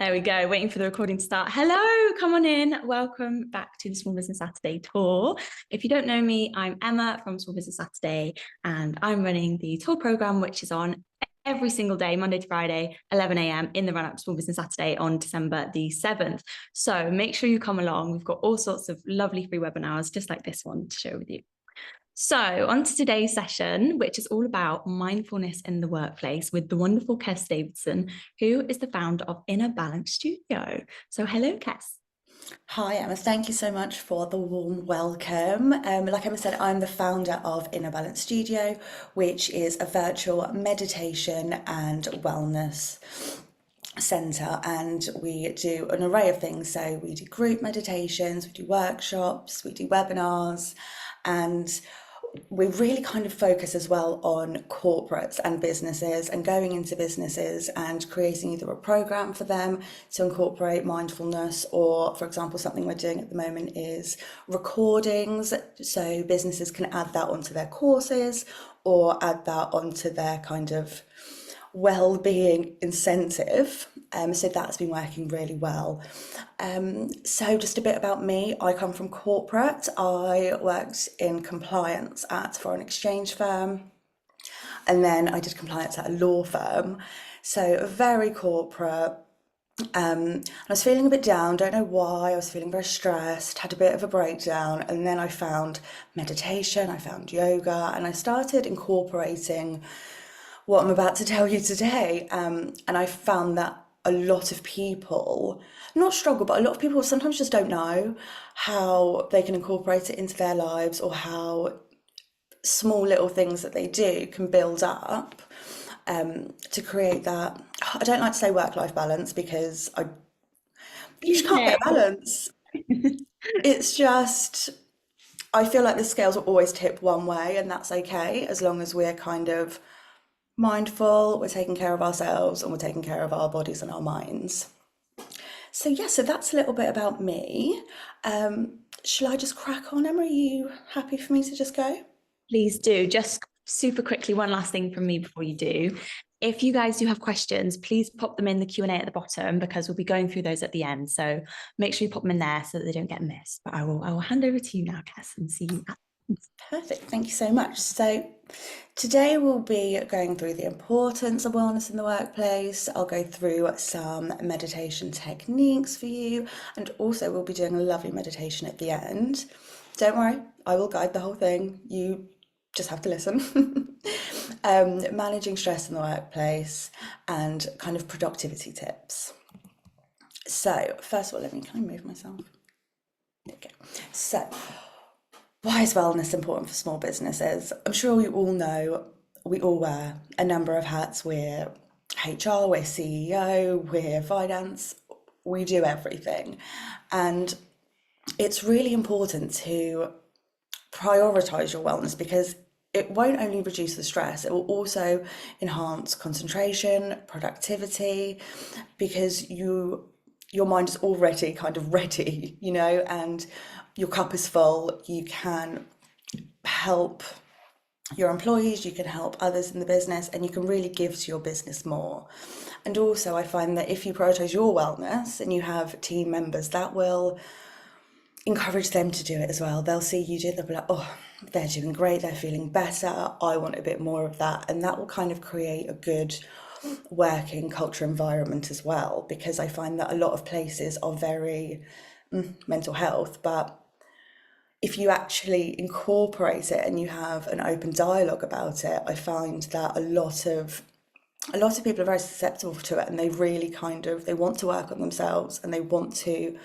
There we go. Waiting for the recording to start. Hello, come on in. Welcome back to the Small Business Saturday tour. If you don't know me, I'm Emma from Small Business Saturday, and I'm running the tour program, which is on every single day, Monday to Friday, 11 a.m. in the run-up to Small Business Saturday on December the 7th. So make sure you come along. We've got all sorts of lovely free webinars, just like this one, to share with you. So, on to today's session, which is all about mindfulness in the workplace with the wonderful Kess Davidson, who is the founder of Inner Balance Studio. So, hello, Kess. Hi, Emma. Thank you so much for the warm welcome. Like Emma said, I'm the founder of Inner Balance Studio, which is a virtual meditation and wellness center. And we do an array of things. So we do group meditations, we do workshops, we do webinars, and we really kind of focus as well on corporates and businesses and going into businesses and creating either a program for them to incorporate mindfulness, or for example, something we're doing at the moment is recordings, so businesses can add that onto their courses or add that onto their kind of well-being incentive. So that's been working really well. So just a bit about me. I come from corporate. I worked in compliance at a foreign exchange firm, and then I did compliance at a law firm. So very corporate. I was feeling a bit down, don't know why. I was feeling very stressed, had a bit of a breakdown, and then I found meditation, I found yoga, and I started incorporating what I'm about to tell you today. And I found that a lot of people, not struggle, but a lot of people sometimes just don't know how they can incorporate it into their lives, or how small little things that they do can build up to create that. I don't like to say work-life balance because you just can't Okay. get a balance. It's just, I feel like the scales will always tip one way, and that's okay as long as we're kind of mindful, we're taking care of ourselves, and we're taking care of our bodies and our minds. So yeah, so that's a little bit about me. Shall I just crack on, Emma? Are you happy for me to just go? Please do. Just super quickly, one last thing from me before you do. If you guys do have questions, please pop them in the Q&A at the bottom, because we'll be going through those at the end. So make sure you pop them in there so that they don't get missed. But I will hand over to you now, Kess, and see you at Perfect, thank you so much. So today we'll be going through the importance of wellness in the workplace. I'll go through some meditation techniques for you, and also we'll be doing a lovely meditation at the end. Don't worry, I will guide the whole thing. You just have to listen. Managing stress in the workplace and kind of productivity tips. So first of all, can I move myself? There we go. So why is wellness important for small businesses? I'm sure you all know we all wear a number of hats. We're HR, we're CEO, we're finance, we do everything. And it's really important to prioritize your wellness, because it won't only reduce the stress, it will also enhance concentration, productivity, because your mind is already kind of ready, and your cup is full. You can help your employees, you can help others in the business, and you can really give to your business more. And also, I find that if you prioritize your wellness and you have team members, that will encourage them to do it as well. They'll see you do it, they'll be like, oh, they're doing great, they're feeling better, I want a bit more of that. And that will kind of create a good working culture environment as well, because I find that a lot of places are very mental health, but if you actually incorporate it and you have an open dialogue about it, I find that a lot of people are very susceptible to it, and they really they want to work on themselves, and they want to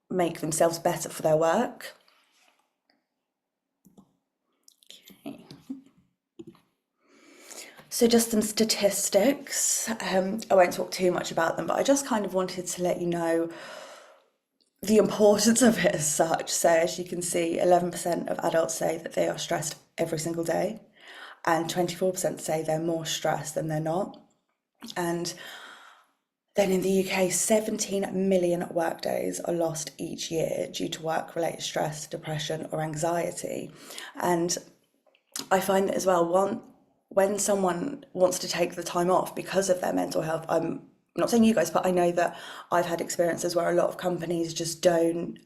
make themselves better for their work. Okay. So just some statistics. I won't talk too much about them, but I just kind of wanted to let you know the importance of it as such. So as you can see, 11% of adults say that they are stressed every single day, and 24% say they're more stressed than they're not. And then in the UK, 17 million workdays are lost each year due to work-related stress, depression, or anxiety. And I find that as well, when someone wants to take the time off because of their mental health, I'm I'm not saying you guys, but I know that I've had experiences where a lot of companies just don't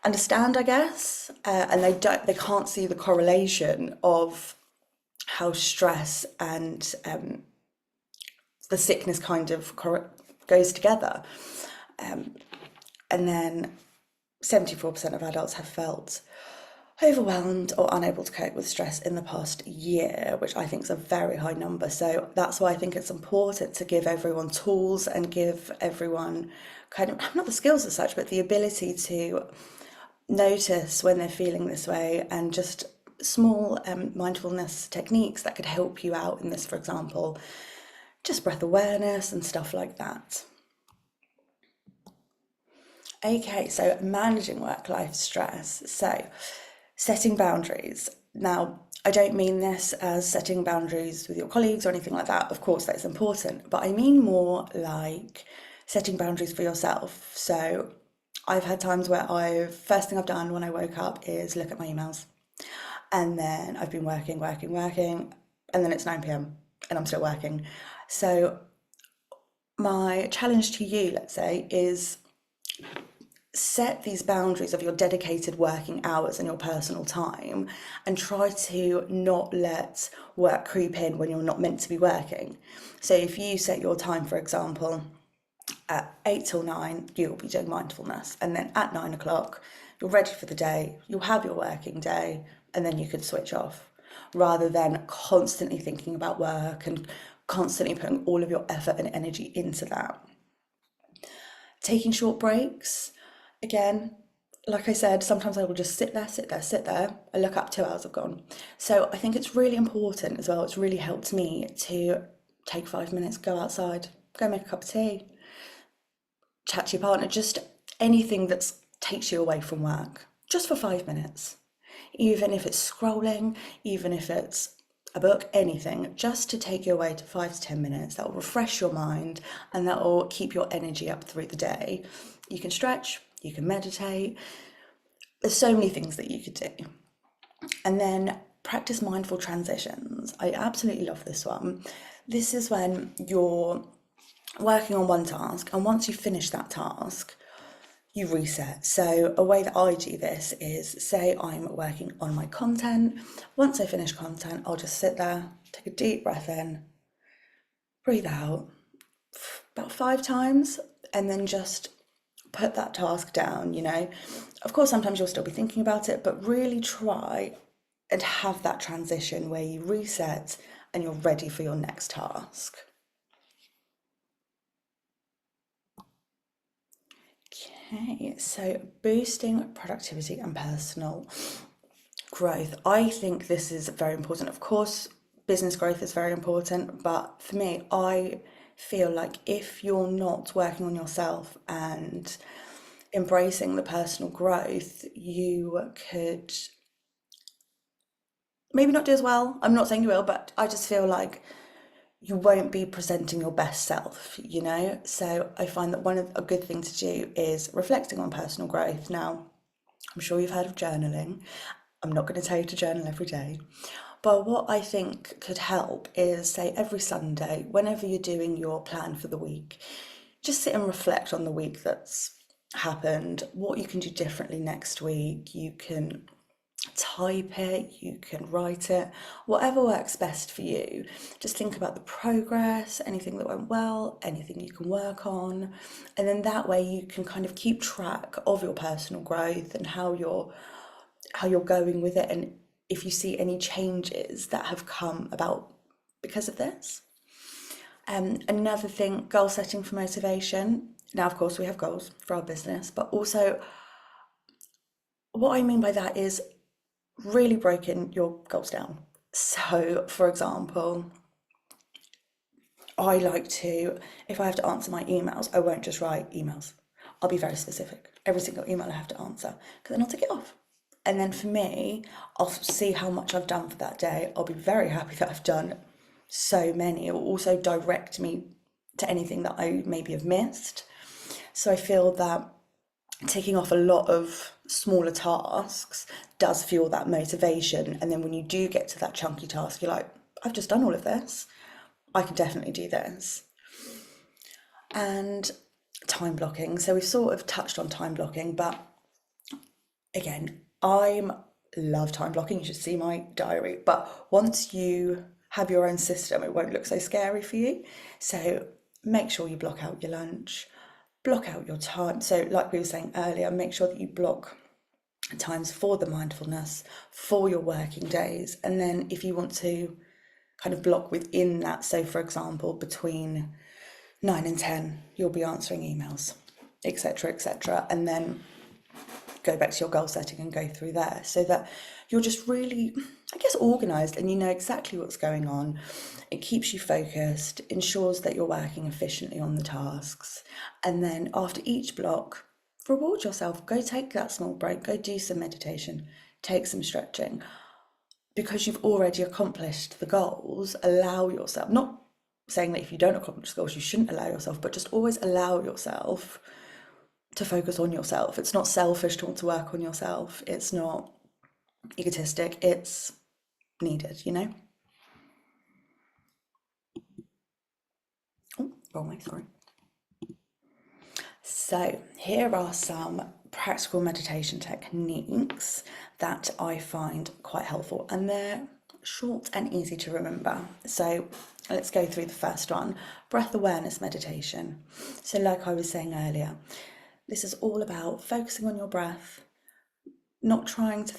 understand, I guess, and they can't see the correlation of how stress and the sickness kind of goes together. And then 74% of adults have felt overwhelmed or unable to cope with stress in the past year, which I think is a very high number. So that's why I think it's important to give everyone tools and give everyone kind of, not the skills as such, but the ability to notice when they're feeling this way, and just small mindfulness techniques that could help you out in this, for example, just breath awareness and stuff like that. Okay, so managing work-life stress. So setting boundaries. Now, I don't mean this as setting boundaries with your colleagues or anything like that. Of course, that is important, but I mean more like setting boundaries for yourself. So I've had times where first thing I've done when I woke up is look at my emails. And then I've been working, and then it's 9 p.m. and I'm still working. So my challenge to you, let's say, is set these boundaries of your dedicated working hours and your personal time, and try to not let work creep in when you're not meant to be working. So if you set your time, for example, at 8 till 9, you'll be doing mindfulness, and then at 9 o'clock, you're ready for the day, you'll have your working day, and then you can switch off, rather than constantly thinking about work and constantly putting all of your effort and energy into that. Taking short breaks. Again, like I said, sometimes I will just sit there. I look up, 2 hours have gone. So I think it's really important as well. It's really helped me to take 5 minutes, go outside, go make a cup of tea, chat to your partner, just anything that takes you away from work, just for 5 minutes. Even if it's scrolling, even if it's a book, anything, just to take you away to 5 to 10 minutes. That will refresh your mind and that will keep your energy up through the day. You can stretch, you can meditate. There's so many things that you could do. And then practice mindful transitions. I absolutely love this one. This is when you're working on one task, and once you finish that task, you reset. So a way that I do this is, say I'm working on my content. Once I finish content, I'll just sit there, take a deep breath in, breathe out about 5 times, and then just put that task down, you know. Of course, sometimes you'll still be thinking about it, but really try and have that transition where you reset and you're ready for your next task. Okay, so boosting productivity and personal growth. I think this is very important. Of course, business growth is very important, but for me, I feel like if you're not working on yourself and embracing the personal growth, you could maybe not do as well. I'm not saying you will, but I just feel like you won't be presenting your best self, you know? So I find that a good thing to do is reflecting on personal growth. Now, I'm sure you've heard of journaling. I'm not going to tell you to journal every day. But what I think could help is, say, every Sunday, whenever you're doing your plan for the week, just sit and reflect on the week that's happened, what you can do differently next week. You can type it, you can write it, whatever works best for you. Just think about the progress, anything that went well, anything you can work on, and then that way you can kind of keep track of your personal growth and how you're going with it, and if you see any changes that have come about because of this. Another thing, goal setting for motivation. Now, of course, we have goals for our business, but also what I mean by that is really breaking your goals down. So, for example, I like to, if I have to answer my emails, I won't just write emails. I'll be very specific. Every single email I have to answer, because then I'll take it off. And then for me, I'll see how much I've done for that day. I'll be very happy that I've done so many. It will also direct me to anything that I maybe have missed. So I feel that taking off a lot of smaller tasks does fuel that motivation. And then when you do get to that chunky task, you're like, I've just done all of this. I can definitely do this. And time blocking. So we've sort of touched on time blocking, but again, I love time blocking. You should see my diary. But once you have your own system, it won't look so scary for you. So make sure you block out your lunch, block out your time. So, like we were saying earlier, make sure that you block times for the mindfulness, for your working days. And then if you want to kind of block within that, so for example, between 9 and 10, you'll be answering emails, etc., etc. And then go back to your goal setting and go through there so that you're just really, I guess, organized and you know exactly what's going on. It keeps you focused, ensures that you're working efficiently on the tasks. And then after each block, reward yourself. Go take that small break, go do some meditation, take some stretching. Because you've already accomplished the goals, allow yourself, not saying that if you don't accomplish the goals, you shouldn't allow yourself, but just always allow yourself to focus on yourself. It's not selfish to want to work on yourself. It's not egotistic. It's needed, you know? Oh, wrong way, sorry. So here are some practical meditation techniques that I find quite helpful, and they're short and easy to remember. So let's go through the first one, breath awareness meditation. So like I was saying earlier, this is all about focusing on your breath, not trying to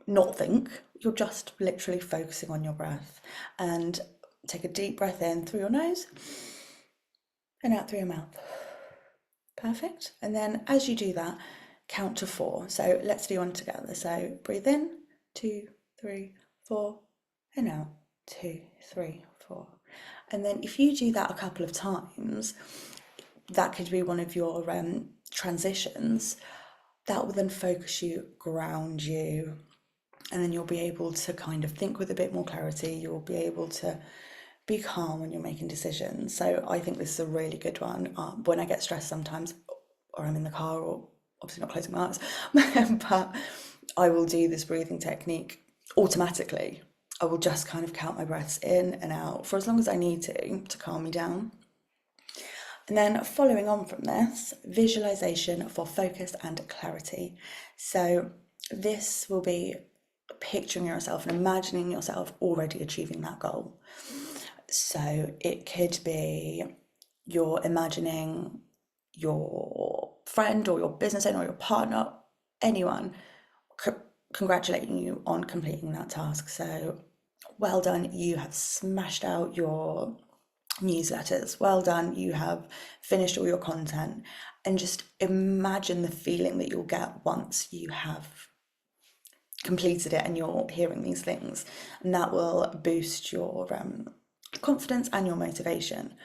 not think, you're just literally focusing on your breath. And take a deep breath in through your nose and out through your mouth. Perfect. And then as you do that, count to 4. So let's do one together. So breathe in, 2, 3, 4, and out, 2, 3, 4. And then if you do that a couple of times, that could be one of your transitions. That will then focus you, ground you, and then you'll be able to kind of think with a bit more clarity. You'll be able to be calm when you're making decisions. So I think this is a really good one. When I get stressed sometimes, or I'm in the car, or obviously not closing my eyes, but I will do this breathing technique automatically. I will just kind of count my breaths in and out for as long as I need to calm me down. And then following on from this, visualization for focus and clarity. So this will be picturing yourself and imagining yourself already achieving that goal. So it could be you're imagining your friend or your business owner or your partner, anyone, congratulating you on completing that task. So well done, you have smashed out your newsletters. Well done, you have finished all your content. And just imagine the feeling that you'll get once you have completed it and you're hearing these things. And that will boost your confidence and your motivation.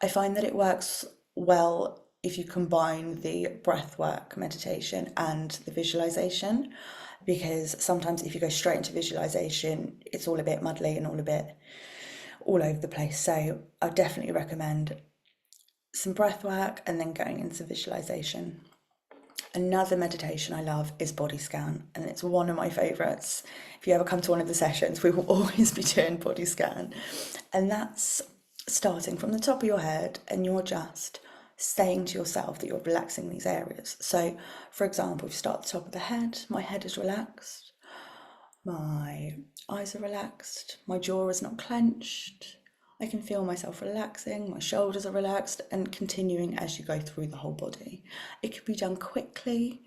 I find that it works well if you combine the breathwork meditation and the visualization, because sometimes if you go straight into visualization, it's all a bit muddly and all over the place. So I definitely recommend some breath work and then going into visualization. Another meditation I love is body scan, and it's one of my favorites. If you ever come to one of the sessions, we will always be doing body scan, and that's starting from the top of your head and you're just saying to yourself that you're relaxing these areas. So for example, if you start at the top of the head, my head is relaxed, my eyes are relaxed, my jaw is not clenched, I can feel myself relaxing, my shoulders are relaxed, and continuing as you go through the whole body. It can be done quickly,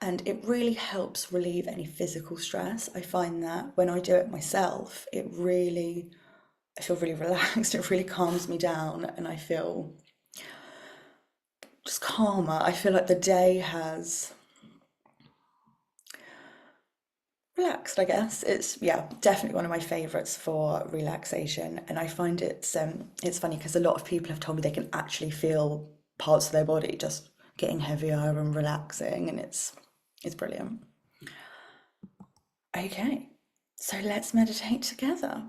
and it really helps relieve any physical stress. I find that when I do it myself, I feel really relaxed, it really calms me down, and I feel just calmer. I feel like the day has relaxed, I guess. It's definitely one of my favorites for relaxation, and I find it's funny because a lot of people have told me they can actually feel parts of their body just getting heavier and relaxing, and it's brilliant. Okay, so let's meditate together.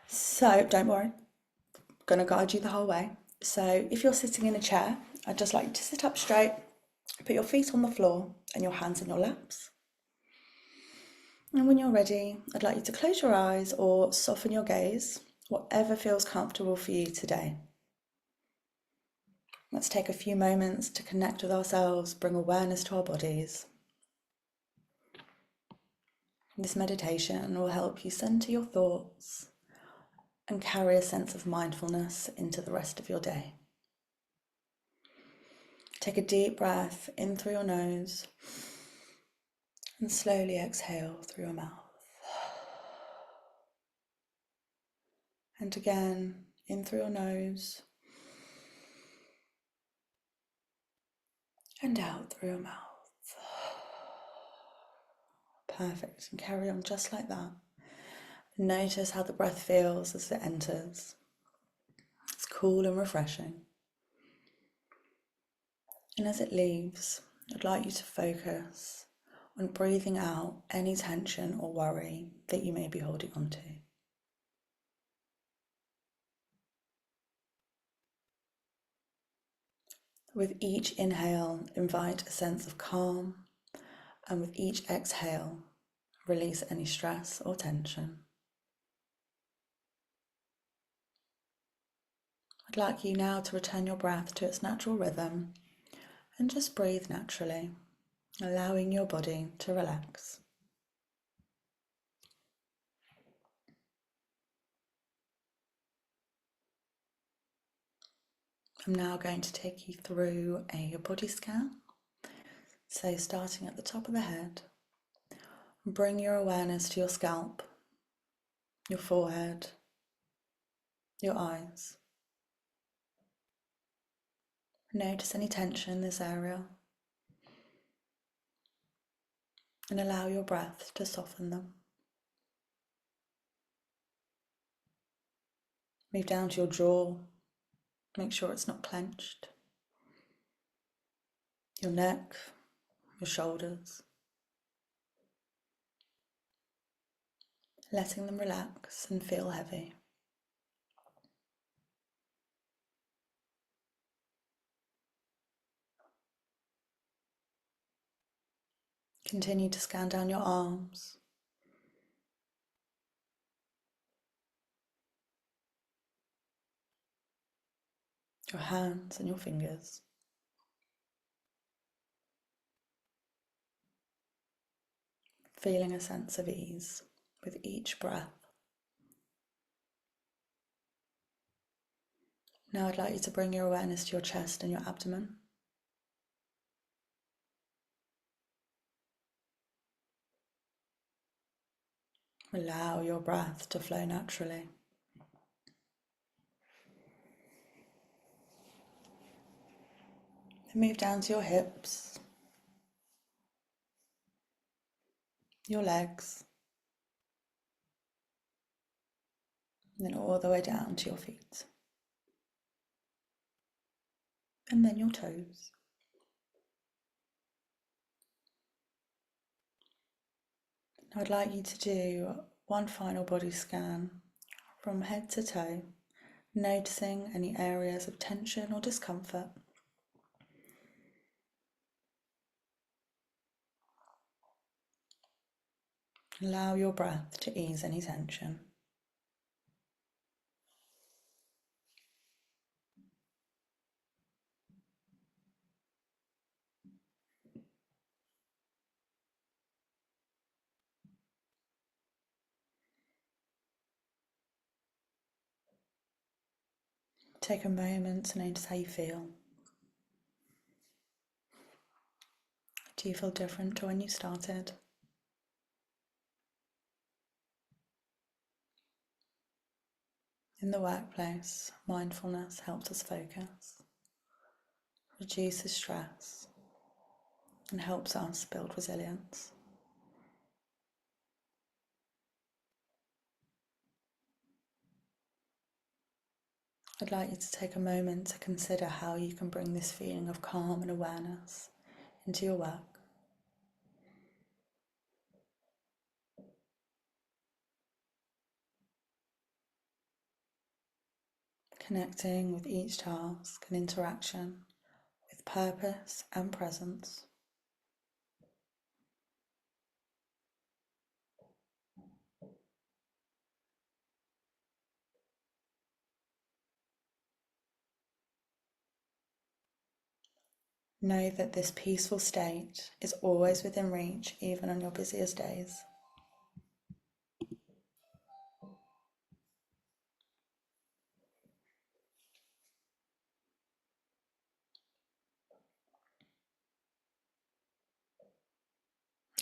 So don't worry, I'm gonna guide you the whole way. So if you're sitting in a chair, I'd just like you to sit up straight, put your feet on the floor and your hands in your laps. And when you're ready, I'd like you to close your eyes or soften your gaze, whatever feels comfortable for you today. Let's take a few moments to connect with ourselves, bring awareness to our bodies. This meditation will help you center your thoughts and carry a sense of mindfulness into the rest of your day. Take a deep breath in through your nose and slowly exhale through your mouth. And again, in through your nose and out through your mouth. Perfect, and carry on just like that. Notice how the breath feels as it enters. It's cool and refreshing. And as it leaves, I'd like you to focus on breathing out any tension or worry that you may be holding on to. With each inhale, invite a sense of calm, and with each exhale, release any stress or tension. I'd like you now to return your breath to its natural rhythm and just breathe naturally, allowing your body to relax. I'm now going to take you through a body scan. So starting at the top of the head, bring your awareness to your scalp, your forehead, your eyes. Notice any tension in this area and allow your breath to soften them. Move down to your jaw, make sure it's not clenched. Your neck, your shoulders. Letting them relax and feel heavy. Continue to scan down your arms, your hands and your fingers. Feeling a sense of ease with each breath. Now I'd like you to bring your awareness to your chest and your abdomen. Allow your breath to flow naturally. Then move down to your hips, your legs, and then all the way down to your feet. And then your toes. Now I'd like you to do one final body scan from head to toe, noticing any areas of tension or discomfort. Allow your breath to ease any tension. Take a moment to notice how you feel. Do you feel different to when you started? In the workplace, mindfulness helps us focus, reduces stress, and helps us build resilience. I'd like you to take a moment to consider how you can bring this feeling of calm and awareness into your work. Connecting with each task and interaction with purpose and presence. Know that this peaceful state is always within reach, even on your busiest days.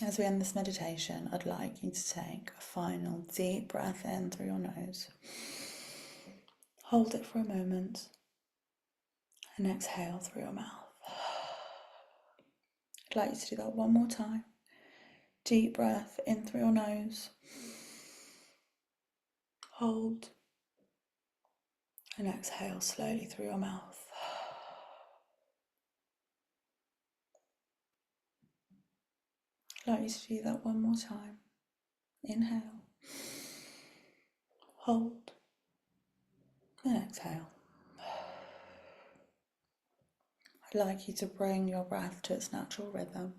As we end this meditation, I'd like you to take a final deep breath in through your nose. Hold it for a moment and exhale through your mouth. I'd like you to do that one more time. Deep breath in through your nose. Hold and exhale slowly through your mouth. I'd like you to do that one more time. Inhale. Hold and exhale. I'd like you to bring your breath to its natural rhythm.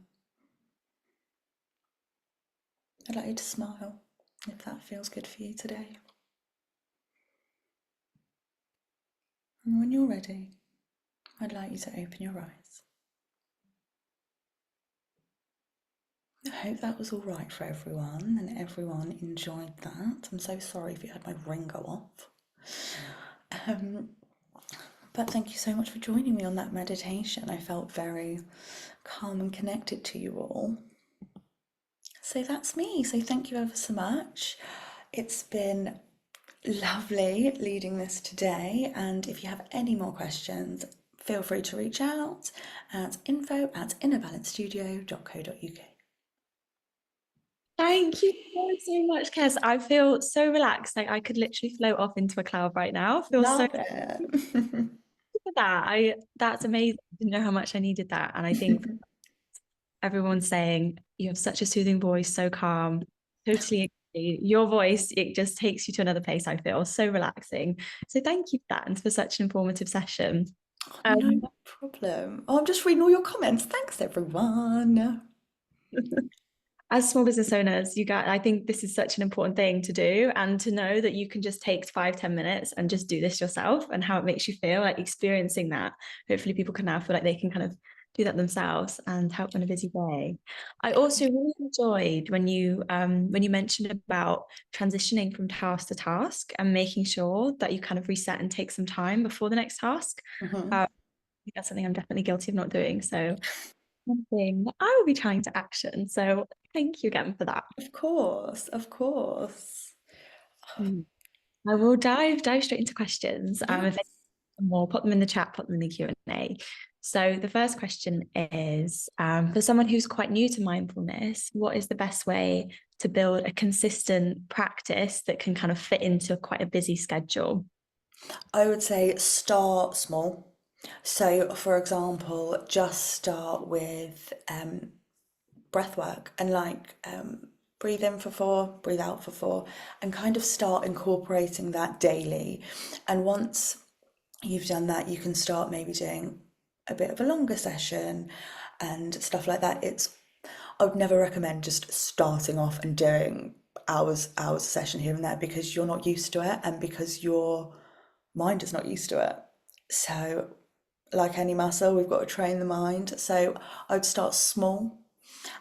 I'd like you to smile if that feels good for you today. And when you're ready, I'd like you to open your eyes. I hope that was all right for everyone and everyone enjoyed that. I'm so sorry if you had my ring go off. But thank you so much for joining me on that meditation. I felt very calm and connected to you all. So that's me. So thank you ever so much. It's been lovely leading this today. And if you have any more questions, feel free to reach out at info@innerbalancestudio.co.uk. Thank you so much, Kess. I feel so relaxed. Like I could literally float off into a cloud right now. I feel so Love it. for that. That's amazing. I didn't know how much I needed that. And I think everyone's saying you have such a soothing voice, so calm. Totally agree. Your voice, it just takes you to another place, I feel. So relaxing. So thank you for that and for such an informative session. No problem. Oh, I'm just reading all your comments. Thanks, everyone. As small business owners, I think this is such an important thing to do, and to know that you can just take 5-10 minutes and just do this yourself and how it makes you feel, like experiencing that. Hopefully people can now feel like they can kind of do that themselves and help in a busy way. I also really enjoyed when you mentioned about transitioning from task to task and making sure that you kind of reset and take some time before the next task. I think that's something I'm definitely guilty of not doing. So something that I will be trying to action. So thank you again for that. Of course, of course. I will dive straight into questions. If Yes. any more, put them in the chat, put them in the Q&A. So the first question is, for someone who's quite new to mindfulness, what is the best way to build a consistent practice that can kind of fit into quite a busy schedule? I would say start small. So, for example, just start with breath work and breathe in for 4, breathe out for 4, and kind of start incorporating that daily. And once you've done that, you can start maybe doing a bit of a longer session and stuff like that. I would never recommend just starting off and doing hours a session here and there, because you're not used to it and because your mind is not used to it. So like any muscle, we've got to train the mind. So I would start small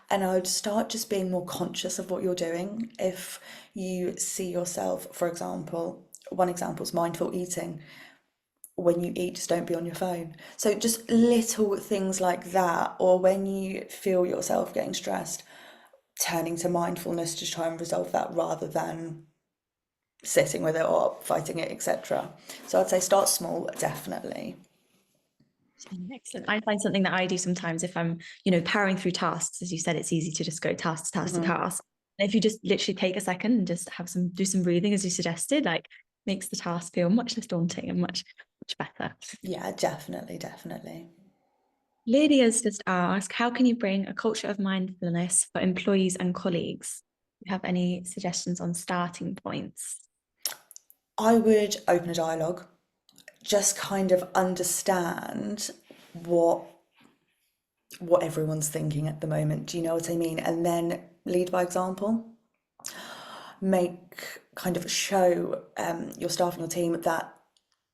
and I would start just being more conscious of what you're doing. If you see yourself, for example, one example is mindful eating. When you eat, just don't be on your phone. So just little things like that. Or when you feel yourself getting stressed, turning to mindfulness to try and resolve that rather than sitting with it or fighting it, etc. So I'd say start small, definitely. Excellent. I find something that I do sometimes if I'm, powering through tasks, as you said, it's easy to just go task to task to task. And if you just literally take a second and just do some breathing, as you suggested, like makes the task feel much less daunting and much better. Yeah, definitely, definitely. Lydia's just asked, how can you bring a culture of mindfulness for employees and colleagues? Do you have any suggestions on starting points? I would open a dialogue, just kind of understand what everyone's thinking at the moment. Do you know what I mean? And then lead by example. Show your staff and your team that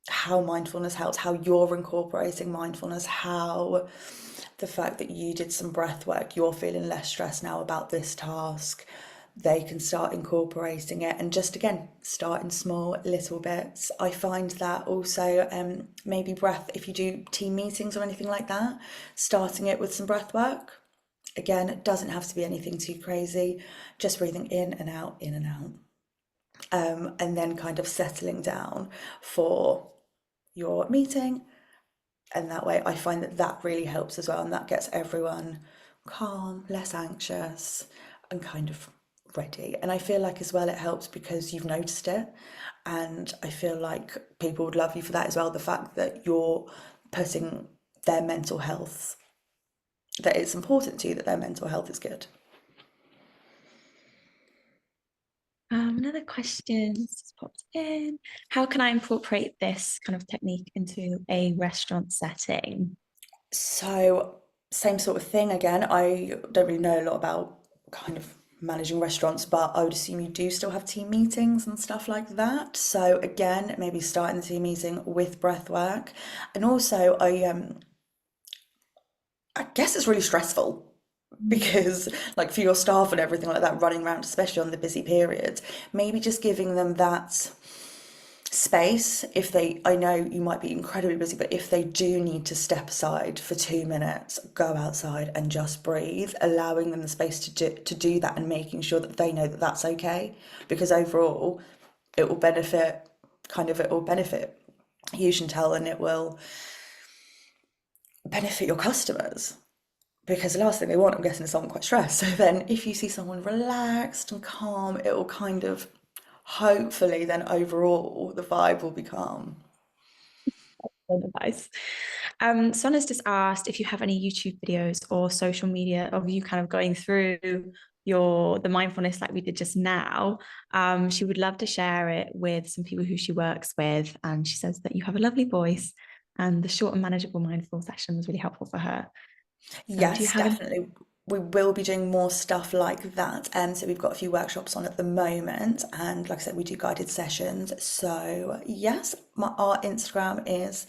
how mindfulness helps, how you're incorporating mindfulness, how the fact that you did some breath work, you're feeling less stressed now about this task. They can start incorporating it and just again start in small little bits. I find that also maybe breath, if you do team meetings or anything like that, starting it with some breath work. Again, it doesn't have to be anything too crazy, just breathing in and out, in and out. And then kind of settling down for your meeting. And that way I find that that really helps as well. And that gets everyone calm, less anxious, and kind of ready. And I feel like as well it helps because you've noticed it. And I feel like people would love you for that as well. The fact that you're putting their mental health, that it's important to you that their mental health is good. Another question just popped in. How can I incorporate this kind of technique into a restaurant setting? So, same sort of thing again. I don't really know a lot about kind of managing restaurants, but I would assume you do still have team meetings and stuff like that. So again, maybe starting the team meeting with breath work. And also I guess it's really stressful because like for your staff and everything like that running around, especially on the busy periods, maybe just giving them that space. If they, I know you might be incredibly busy, but if they do need to step aside for 2 minutes, go outside and just breathe, allowing them the space to do that and making sure that they know that that's okay, because overall it will benefit, it will benefit you, Chantel, and it will benefit your customers. Because the last thing they want, I'm guessing, is someone quite stressed. So then if you see someone relaxed and calm, it will kind of, hopefully then overall the vibe will be calm. Advice. Sonna's just asked if you have any YouTube videos or social media of you kind of going through the mindfulness like we did just now. She would love to share it with some people who she works with, and she says that you have a lovely voice, and the short and manageable mindful session was really helpful for her. So, do you Yes, have any? definitely. We will be doing more stuff like that. So we've got a few workshops on at the moment, and like I said, we do guided sessions. So yes, our Instagram is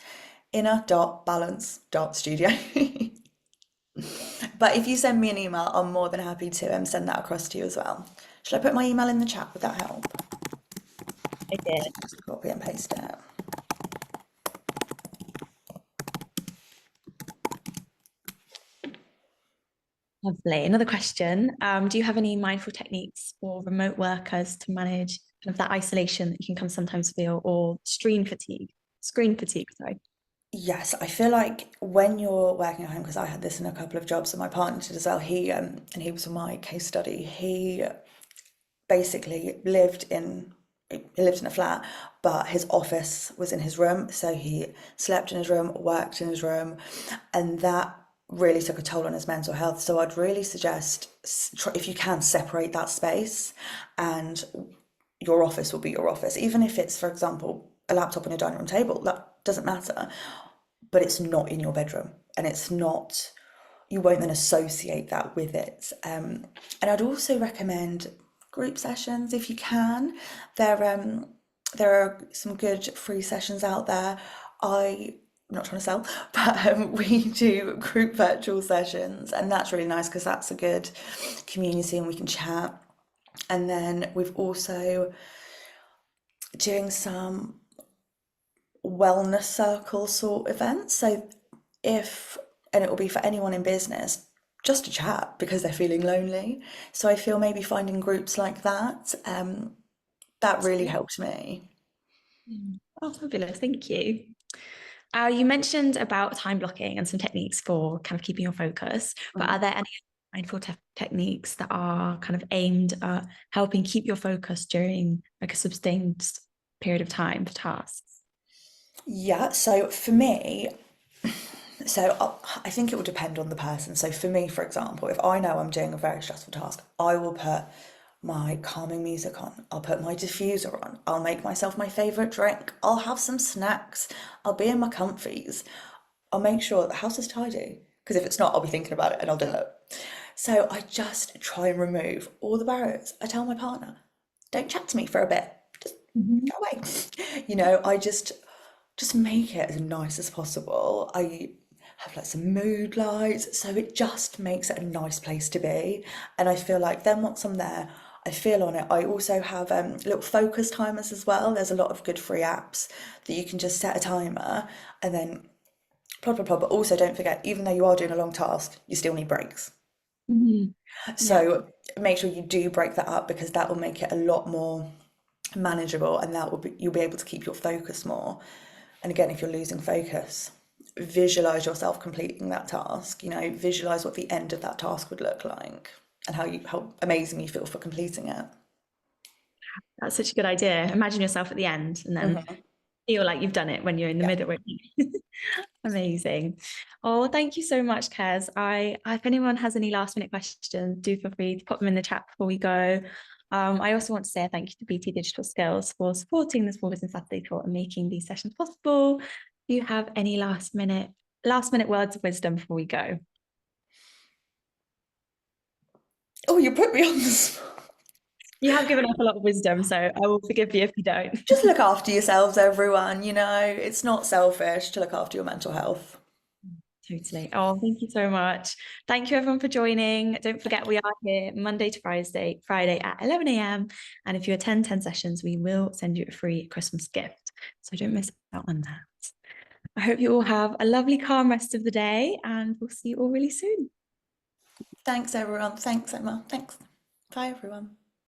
inner.balance.studio. But if you send me an email, I'm more than happy to send that across to you as well. Shall I put my email in the chat? Would that help? I did. Just copy and paste it. Lovely. Another question. Do you have any mindful techniques for remote workers to manage kind of that isolation that you can sometimes feel, or screen fatigue? Screen fatigue, sorry. Yes, I feel like when you're working at home, because I had this in a couple of jobs and my partner did as well. He and he was on my case study. He basically lived in a flat, but his office was in his room, so he slept in his room, worked in his room, and that really took a toll on his mental health. So I'd really suggest, if you can, separate that space, and your office will be your office, even if it's, for example, a laptop on your dining room table. That doesn't matter, but it's not in your bedroom, and it's not. You won't then associate that with it. And I'd also recommend group sessions if you can. There are some good free sessions out there. I'm not trying to sell, but we do group virtual sessions, and that's really nice because that's a good community and we can chat. And then we've also doing some wellness circle sort events. So if, and it will be for anyone in business, just to chat because they're feeling lonely. So I feel maybe finding groups like that, that really helped me. Oh, fabulous. Thank you. You mentioned about time blocking and some techniques for kind of keeping your focus, but are there any mindful techniques that are kind of aimed at helping keep your focus during like a sustained period of time for tasks? Yeah, so for me, I think it will depend on the person. So for me, for example, if I know I'm doing a very stressful task, I will put my calming music on. I'll put my diffuser on. I'll make myself my favorite drink. I'll have some snacks. I'll be in my comfies. I'll make sure the house is tidy. Because if it's not, I'll be thinking about it and I'll do it. So I just try and remove all the barriers. I tell my partner, don't chat to me for a bit. Just Mhm. go away. I just make it as nice as possible. have like some mood lights. So it just makes it a nice place to be. And I feel like then once I'm there, I feel on it. I also have little focus timers as well. There's a lot of good free apps that you can just set a timer and then plod, plod, plod. But also don't forget, even though you are doing a long task, you still need breaks. Mhm. Yeah. So make sure you do break that up because that will make it a lot more manageable and that will be, you'll be able to keep your focus more. And again, if you're losing focus, visualize yourself completing that task, visualize what the end of that task would look like and how amazing you feel for completing it. That's such a good idea. Imagine yourself at the end and then Mhm. feel like you've done it when you're in the Yeah. middle. Amazing. Oh, thank you so much, Kez. If anyone has any last minute questions, do feel free to put them in the chat before we go. I also want to say thank you to BT Digital Skills for supporting the Small Business Saturday Talk and making these sessions possible. Do you have any last minute words of wisdom before we go? Oh, you put me on the spot. You have given us a lot of wisdom, so I will forgive you if you don't. Just look after yourselves, everyone. It's not selfish to look after your mental health. Totally. Oh, thank you so much. Thank you everyone for joining. Don't forget we are here Monday to Friday at 11 a.m. And if you attend 10 sessions, we will send you a free Christmas gift. So don't miss out on that. I hope you all have a lovely, calm rest of the day and we'll see you all really soon. Thanks, everyone. Thanks, Emma. Thanks. Bye, everyone.